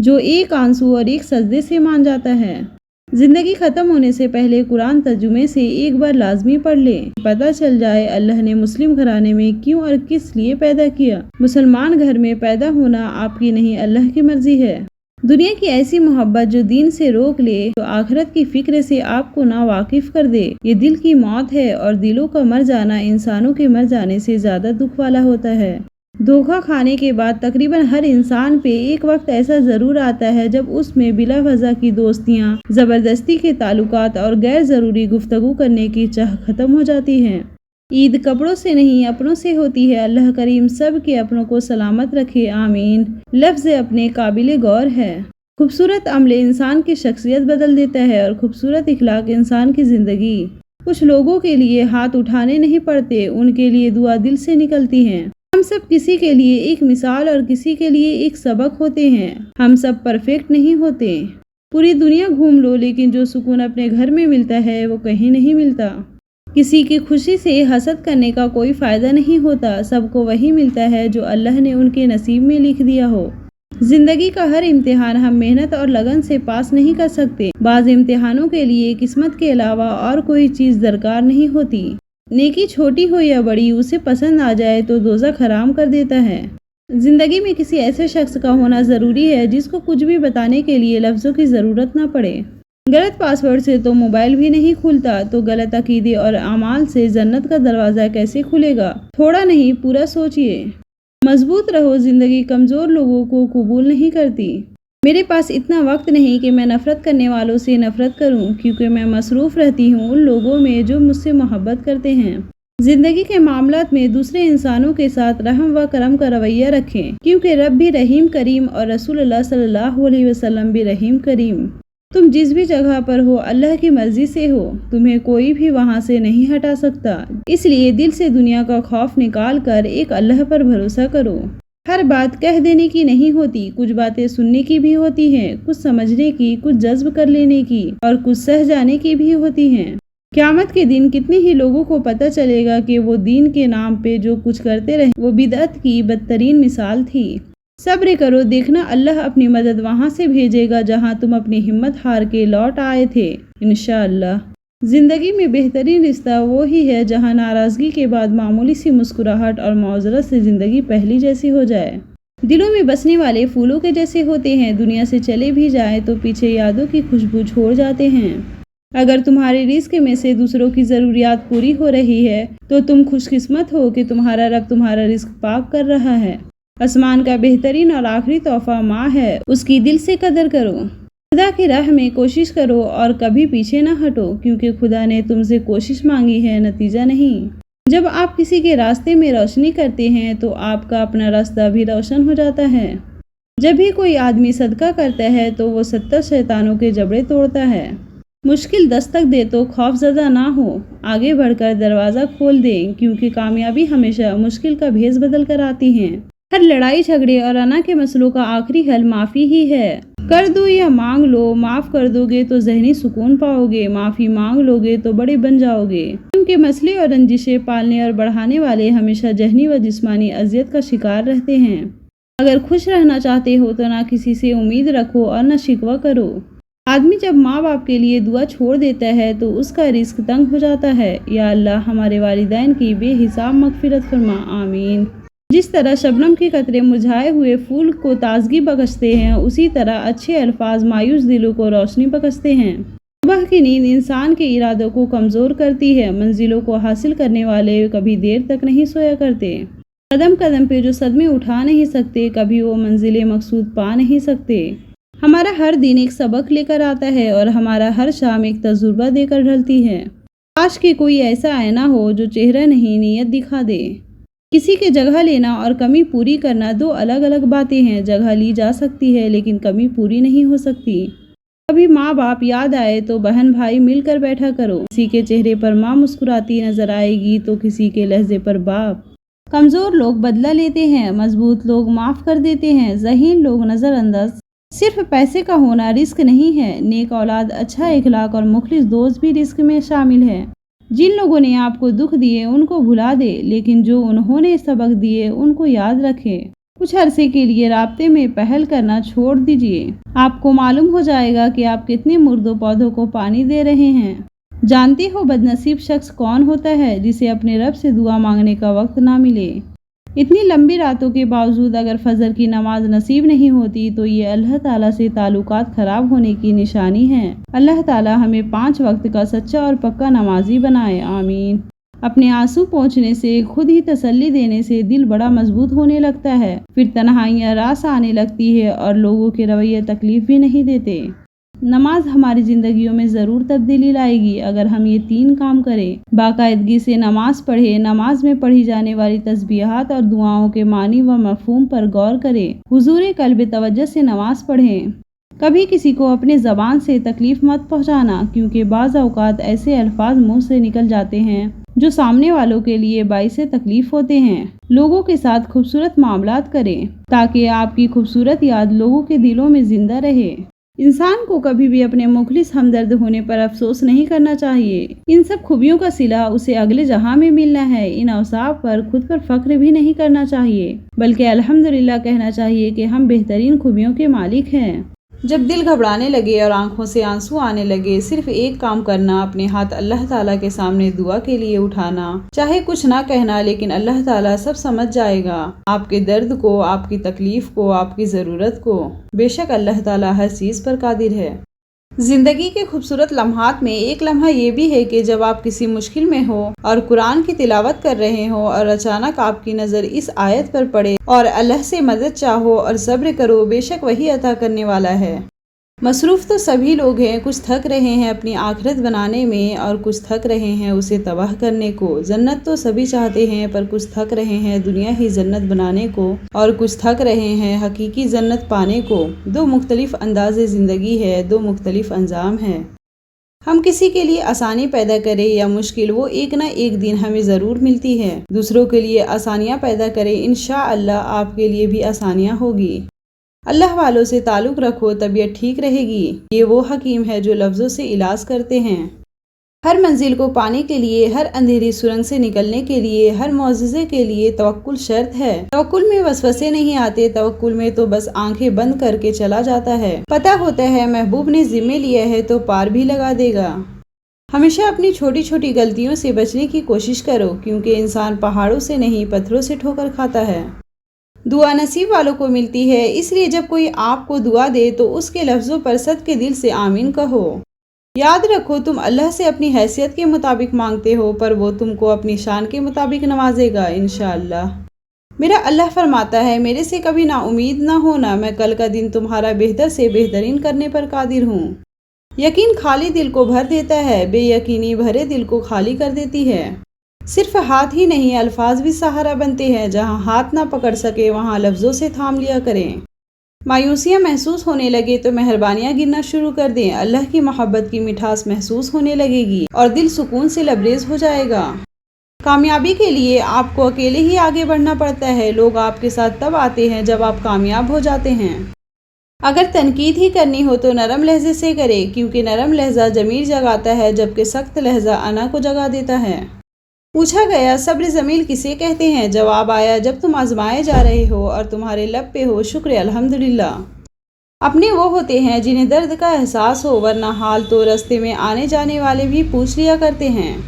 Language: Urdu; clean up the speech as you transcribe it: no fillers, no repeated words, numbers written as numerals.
جو ایک آنسو اور ایک سجدے سے مان جاتا ہے۔ زندگی ختم ہونے سے پہلے قرآن ترجمے سے ایک بار لازمی پڑھ لیں، پتہ چل جائے اللہ نے مسلم گھرانے میں کیوں اور کس لیے پیدا کیا۔ مسلمان گھر میں پیدا ہونا آپ کی نہیں، اللہ کی مرضی ہے۔ دنیا کی ایسی محبت جو دین سے روک لے، جو آخرت کی فکر سے آپ کو نا واقف کر دے، یہ دل کی موت ہے، اور دلوں کا مر جانا انسانوں کے مر جانے سے زیادہ دکھ والا ہوتا ہے۔ دھوکہ کھانے کے بعد تقریباً ہر انسان پہ ایک وقت ایسا ضرور آتا ہے جب اس میں بلا وجہ کی دوستیاں، زبردستی کے تعلقات اور غیر ضروری گفتگو کرنے کی چاہ ختم ہو جاتی ہے۔ عید کپڑوں سے نہیں اپنوں سے ہوتی ہے۔ اللہ کریم سب کے اپنوں کو سلامت رکھے، آمین۔ لفظ اپنے قابل غور ہے۔ خوبصورت عمل انسان کی شخصیت بدل دیتا ہے، اور خوبصورت اخلاق انسان کی زندگی۔ کچھ لوگوں کے لیے ہاتھ اٹھانے نہیں پڑتے، ان کے لیے دعا دل سے نکلتی ہے۔ ہم سب کسی کے لیے ایک مثال اور کسی کے لیے ایک سبق ہوتے ہیں۔ ہم سب پرفیکٹ نہیں ہوتے۔ پوری دنیا گھوم لو، لیکن جو سکون اپنے گھر میں ملتا ہے وہ کہیں نہیں ملتا۔ کسی کی خوشی سے حسد کرنے کا کوئی فائدہ نہیں ہوتا، سب کو وہی ملتا ہے جو اللہ نے ان کے نصیب میں لکھ دیا ہو۔ زندگی کا ہر امتحان ہم محنت اور لگن سے پاس نہیں کر سکتے۔ بعض امتحانوں کے لیے قسمت کے علاوہ اور کوئی چیز درکار نہیں ہوتی۔ نیکی چھوٹی ہو یا بڑی، اسے پسند آ جائے تو دوزخ حرام کر دیتا ہے۔ زندگی میں کسی ایسے شخص کا ہونا ضروری ہے جس کو کچھ بھی بتانے کے لیے لفظوں کی ضرورت نہ پڑے۔ غلط پاس ورڈ سے تو موبائل بھی نہیں کھلتا، تو غلط عقیدے اور اعمال سے جنت کا دروازہ کیسے کھلے گا؟ تھوڑا نہیں، پورا سوچئے۔ مضبوط رہو، زندگی کمزور لوگوں کو قبول نہیں کرتی۔ میرے پاس اتنا وقت نہیں کہ میں نفرت کرنے والوں سے نفرت کروں، کیونکہ میں مصروف رہتی ہوں ان لوگوں میں جو مجھ سے محبت کرتے ہیں۔ زندگی کے معاملات میں دوسرے انسانوں کے ساتھ رحم و کرم کا رویہ رکھیں، کیونکہ رب بھی رحیم کریم اور رسول اللہ صلی اللہ علیہ وسلم بھی رحیم کریم۔ تم جس بھی جگہ پر ہو اللہ کی مرضی سے ہو، تمہیں کوئی بھی وہاں سے نہیں ہٹا سکتا، اس لیے دل سے دنیا کا خوف نکال کر ایک اللہ پر بھروسہ کرو۔ ہر بات کہہ دینے کی نہیں ہوتی، کچھ باتیں سننے کی بھی ہوتی ہیں، کچھ سمجھنے کی، کچھ جذب کر لینے کی، اور کچھ سہ جانے کی بھی ہوتی ہیں۔ قیامت کے دن کتنے ہی لوگوں کو پتہ چلے گا کہ وہ دین کے نام پہ جو کچھ کرتے رہے وہ بدعت کی بدترین مثال تھی۔ صبر کرو، دیکھنا اللہ اپنی مدد وہاں سے بھیجے گا جہاں تم اپنی ہمت ہار کے لوٹ آئے تھے، انشاءاللہ۔ زندگی میں بہترین رشتہ وہی ہے جہاں ناراضگی کے بعد معمولی سی مسکراہٹ اور معذرت سے زندگی پہلی جیسی ہو جائے۔ دلوں میں بسنے والے پھولوں کے جیسے ہوتے ہیں، دنیا سے چلے بھی جائیں تو پیچھے یادوں کی خوشبو چھوڑ جاتے ہیں۔ اگر تمہارے رزق میں سے دوسروں کی ضروریات پوری ہو رہی ہے تو تم خوش قسمت ہو کہ تمہارا رب تمہارا رزق پاک کر رہا ہے۔ آسمان کا بہترین اور آخری تحفہ ماں ہے، اس کی دل سے قدر کرو۔ خدا کی راہ میں کوشش کرو اور کبھی پیچھے نہ ہٹو، کیونکہ خدا نے تم سے کوشش مانگی ہے، نتیجہ نہیں۔ جب آپ کسی کے راستے میں روشنی کرتے ہیں تو آپ کا اپنا راستہ بھی روشن ہو جاتا ہے۔ جب بھی کوئی آدمی صدقہ کرتا ہے تو وہ 70 شیطانوں کے جبڑے توڑتا ہے۔ مشکل دستک دے تو خوف زدہ نہ ہو، آگے بڑھ کر دروازہ کھول دیں، کیونکہ کامیابی ہمیشہ مشکل کا بھیس بدل کر آتی ہے۔ ہر لڑائی جھگڑے اور انا کے مسئلوں کا آخری حل معافی ہی ہے۔ کر دو یا مانگ لو، معاف کر دو گے تو ذہنی سکون پاؤ گے، معافی مانگ لو گے تو بڑے بن جاؤ گے، کیونکہ مسئلے اور رنجشیں پالنے اور بڑھانے والے ہمیشہ ذہنی و جسمانی اذیت کا شکار رہتے ہیں۔ اگر خوش رہنا چاہتے ہو تو نہ کسی سے امید رکھو اور نہ شکوہ کرو۔ آدمی جب ماں باپ کے لیے دعا چھوڑ دیتا ہے تو اس کا رزق تنگ ہو جاتا ہے۔ یا اللہ ہمارے والدین کی بے حساب مغفرت فرما، آمین۔ جس طرح شبنم کے قطرے مرجھائے ہوئے پھول کو تازگی بخشتے ہیں، اسی طرح اچھے الفاظ مایوس دلوں کو روشنی بخشتے ہیں۔ صبح کی نیند انسان کے ارادوں کو کمزور کرتی ہے۔ منزلوں کو حاصل کرنے والے کبھی دیر تک نہیں سویا کرتے۔ قدم قدم پہ جو صدمے اٹھا نہیں سکتے، کبھی وہ منزل مقصود پا نہیں سکتے۔ ہمارا ہر دن ایک سبق لے کر آتا ہے اور ہمارا ہر شام ایک تجربہ دے کر ڈھلتی ہے۔ کاش کہ کوئی ایسا آئینہ ہو جو چہرہ نہیں نیت دکھا دے۔ کسی کے جگہ لینا اور کمی پوری کرنا دو الگ الگ باتیں ہیں۔ جگہ لی جا سکتی ہے لیکن کمی پوری نہیں ہو سکتی۔ کبھی ماں باپ یاد آئے تو بہن بھائی مل کر بیٹھا کرو۔ کسی کے چہرے پر ماں مسکراتی نظر آئے گی تو کسی کے لہجے پر باپ۔ کمزور لوگ بدلہ لیتے ہیں، مضبوط لوگ معاف کر دیتے ہیں، ذہین لوگ نظر انداز۔ صرف پیسے کا ہونا رزق نہیں ہے، نیک اولاد، اچھا اخلاق اور مخلص دوست بھی رزق میں شامل ہے۔ جن لوگوں نے آپ کو دکھ دیے ان کو بھلا دے، لیکن جو انہوں نے سبق دیے ان کو یاد رکھے۔ کچھ عرصے کے لیے رابطے میں پہل کرنا چھوڑ دیجیے۔ آپ کو معلوم ہو جائے گا کہ آپ کتنے مردوں پودوں کو پانی دے رہے ہیں۔ جانتے ہو بد نصیب شخص کون ہوتا ہے جسے اپنے رب سے دعا مانگنے کا وقت نہ ملے۔ اتنی لمبی راتوں کے باوجود اگر فجر کی نماز نصیب نہیں ہوتی تو یہ اللہ تعالیٰ سے تعلقات خراب ہونے کی نشانی ہے۔ اللہ تعالیٰ ہمیں 5 وقت کا سچا اور پکا نمازی بنائے، آمین۔ اپنے آنسو پہنچنے سے، خود ہی تسلی دینے سے دل بڑا مضبوط ہونے لگتا ہے، پھر تنہائیاں راس آنے لگتی ہے اور لوگوں کے رویے تکلیف بھی نہیں دیتے۔ نماز ہماری زندگیوں میں ضرور تبدیلی لائے گی اگر ہم یہ 3 کام کریں۔ باقاعدگی سے نماز پڑھیں، نماز میں پڑھی جانے والی تسبیحات اور دعاؤں کے معنی و مفہوم پر غور کریں، حضور قلب توجہ سے نماز پڑھیں۔ کبھی کسی کو اپنے زبان سے تکلیف مت پہنچانا، کیونکہ بعض اوقات ایسے الفاظ منہ سے نکل جاتے ہیں جو سامنے والوں کے لیے باعث تکلیف ہوتے ہیں۔ لوگوں کے ساتھ خوبصورت معاملات کریں تاکہ آپ کی خوبصورت یاد لوگوں کے دلوں میں زندہ رہے۔ انسان کو کبھی بھی اپنے مخلص ہمدرد ہونے پر افسوس نہیں کرنا چاہیے۔ ان سب خوبیوں کا صلہ اسے اگلے جہاں میں ملنا ہے۔ ان اوصاف پر خود پر فخر بھی نہیں کرنا چاہیے، بلکہ الحمدللہ کہنا چاہیے کہ ہم بہترین خوبیوں کے مالک ہیں۔ جب دل گھبرانے لگے اور آنکھوں سے آنسو آنے لگے، صرف ایک کام کرنا، اپنے ہاتھ اللہ تعالیٰ کے سامنے دعا کے لیے اٹھانا۔ چاہے کچھ نہ کہنا، لیکن اللہ تعالیٰ سب سمجھ جائے گا، آپ کے درد کو، آپ کی تکلیف کو، آپ کی ضرورت کو۔ بے شک اللہ تعالیٰ ہر چیز پر قادر ہے۔ زندگی کے خوبصورت لمحات میں ایک لمحہ یہ بھی ہے کہ جب آپ کسی مشکل میں ہو اور قرآن کی تلاوت کر رہے ہو اور اچانک آپ کی نظر اس آیت پر پڑے اور اللہ سے مدد چاہو اور صبر کرو، بے شک وہی عطا کرنے والا ہے۔ مصروف تو سبھی لوگ ہیں، کچھ تھک رہے ہیں اپنی آخرت بنانے میں اور کچھ تھک رہے ہیں اسے تباہ کرنے کو۔ جنت تو سبھی چاہتے ہیں پر کچھ تھک رہے ہیں دنیا ہی جنت بنانے کو اور کچھ تھک رہے ہیں حقیقی جنت پانے کو۔ 2 مختلف انداز زندگی ہے، 2 مختلف انجام ہیں۔ ہم کسی کے لیے آسانی پیدا کریں یا مشکل، وہ ایک نہ ایک دن ہمیں ضرور ملتی ہے۔ دوسروں کے لیے آسانیاں پیدا کریں، انشاءاللہ آپ کے لیے بھی آسانیاں ہوگی۔ اللہ والوں سے تعلق رکھو، طبیعت ٹھیک رہے گی۔ یہ وہ حکیم ہے جو لفظوں سے علاج کرتے ہیں۔ ہر منزل کو پانے کے لیے، ہر اندھیری سرنگ سے نکلنے کے لیے، ہر معجزے کے لیے توکل شرط ہے۔ توکل میں وسوسے نہیں آتے، توکل میں تو بس آنکھیں بند کر کے چلا جاتا ہے۔ پتہ ہوتا ہے محبوب نے ذمہ لیا ہے تو پار بھی لگا دے گا۔ ہمیشہ اپنی چھوٹی چھوٹی غلطیوں سے بچنے کی کوشش کرو، کیونکہ انسان پہاڑوں سے نہیں پتھروں سے ٹھوکر کھاتا ہے۔ دعا نصیب والوں کو ملتی ہے، اس لیے جب کوئی آپ کو دعا دے تو اس کے لفظوں پر صدقے دل سے آمین کہو۔ یاد رکھو تم اللہ سے اپنی حیثیت کے مطابق مانگتے ہو، پر وہ تم کو اپنی شان کے مطابق نوازے گا انشاءاللہ۔ میرا اللہ فرماتا ہے، میرے سے کبھی نا امید نہ ہونا، میں کل کا دن تمہارا بہتر سے بہترین کرنے پر قادر ہوں۔ یقین خالی دل کو بھر دیتا ہے، بے یقینی بھرے دل کو خالی کر دیتی ہے۔ صرف ہاتھ ہی نہیں، الفاظ بھی سہارا بنتے ہیں۔ جہاں ہاتھ نہ پکڑ سکے وہاں لفظوں سے تھام لیا کریں۔ مایوسیاں محسوس ہونے لگے تو مہربانیاں گرنا شروع کر دیں، اللہ کی محبت کی مٹھاس محسوس ہونے لگے گی اور دل سکون سے لبریز ہو جائے گا۔ کامیابی کے لیے آپ کو اکیلے ہی آگے بڑھنا پڑتا ہے، لوگ آپ کے ساتھ تب آتے ہیں جب آپ کامیاب ہو جاتے ہیں۔ اگر تنقید ہی کرنی ہو تو نرم لہجے سے کرے، کیونکہ نرم لہجہ ضمیر جگاتا ہے جبکہ سخت لہجہ انا کو جگا دیتا ہے۔ پوچھا گیا صبر جمیل کسے کہتے ہیں؟ جواب آیا، جب تم آزمائے جا رہے ہو اور تمہارے لب پہ ہو شکر الحمدللہ۔ اپنے وہ ہوتے ہیں جنہیں درد کا احساس ہو، ورنہ حال تو راستے میں آنے جانے والے بھی پوچھ لیا کرتے ہیں۔